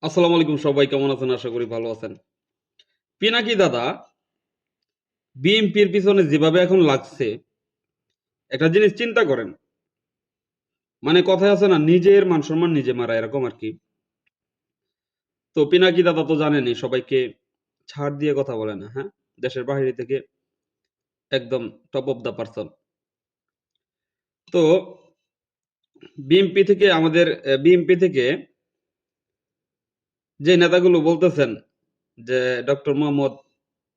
আসসালামু আলাইকুম, সবাই কেমন আছেন? আশা করি ভালো আছেন। পিনাকি দাদা বিএনপির পিছনে যেভাবে এখন লাগছে, একটা জিনিস চিন্তা করেন। মানে কথায় আছে না, নিজের মান সম্মান নিজে মারা, এরকম আর কি। তো পিনাকি দাদা তো জানেনই, সবাইকে ছাড় দিয়ে কথা বলে না, হ্যাঁ। দেশের বাইরে থেকে একদম টপ অফ দা পারসন। তো বিএনপি থেকে যে নেতাগুলো বলতেছেন যে ডক্টর মোহাম্মদ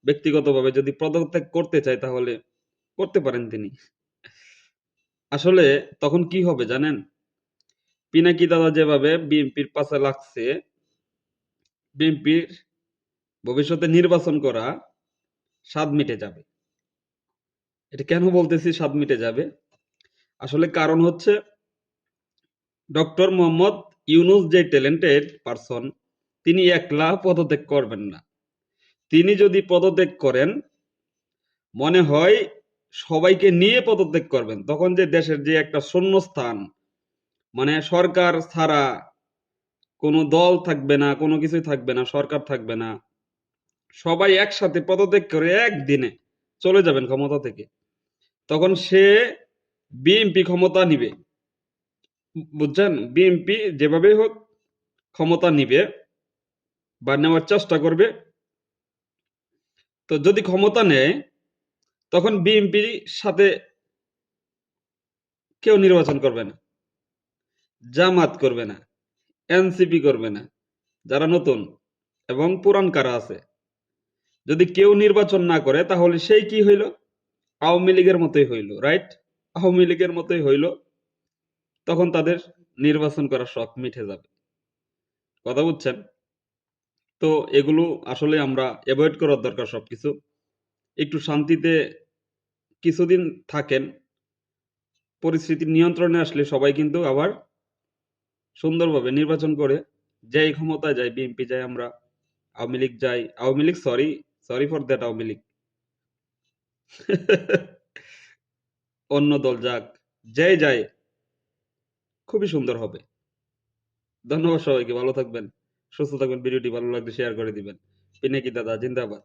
ব্যক্তিগতভাবে যদি পদত্যাগ করতে চায় তাহলে করতে পারেন তিনি। আসলে তখন কি হবে জানেন? পিনাকি দাদা যেভাবে বিএনপির পাশে লাগছে, বিএনপির ভবিষ্যতে নির্বাচন করা স্বাদ মিটে যাবে। এটা কেন বলতেছি স্বাদ মিটে যাবে? আসলে কারণ হচ্ছে, ডক্টর মোহাম্মদ ইউনূস যে ট্যালেন্টেড পারসন, তিনি একলা পদত্যাগ করবেন না। তিনি যদি পদত্যাগ করেন, মনে হয় সবাইকে নিয়ে পদত্যাগ করবেন। তখন যে দেশের যে একটা শূন্যস্থান, মানে সরকার ছাড়া কোনো দল থাকবে না, কোনো কিছুই থাকবে না, সরকার থাকবে না, সবাই একসাথে পদত্যাগ করে একদিনে চলে যাবেন ক্ষমতা থেকে। তখন সে বিএনপি ক্ষমতা নিবে। বুঝছেন? বিএনপি যেভাবে হোক ক্ষমতা নিবে বা নেওয়ার চেষ্টা করবে। তো যদি ক্ষমতা নেয়, তখন বিএনপির সাথে কেউ নির্বাচন করবে না, জামাত করবে না, এনসিপি করবে না, যারা নতুন এবং পুরান কারা আছে। যদি কেউ নির্বাচন না করে, তাহলে সেই কি হইল? আওয়ামী লীগের মতোই হইল, রাইট? আওয়ামী লীগের মতোই হইল। তখন তাদের নির্বাচন করার শখ মিটে যাবে। কথা বুঝছেন? তো এগুলো আসলে আমরা অ্যাভয়েড করার দরকার সবকিছু। একটু শান্তিতে কিছুদিন থাকেন। পরিস্থিতি নিয়ন্ত্রণে আসলে সবাই কিন্তু আবার সুন্দরভাবে নির্বাচন করে, যেই ক্ষমতায় যায়, বিএনপি যায়, আমরা আওয়ামী লীগ যাই, Awami League, sorry, sorry for that, Awami League. অন্য দল যাক, যেই যায়, খুবই সুন্দর হবে। ধন্যবাদ সবাইকে, ভালো থাকবেন, সুস্থ থাকবেন। ভিডিওটি ভালো লাগলে শেয়ার করে দিবেন। পিনাকি দাদা জিন্দাবাদ।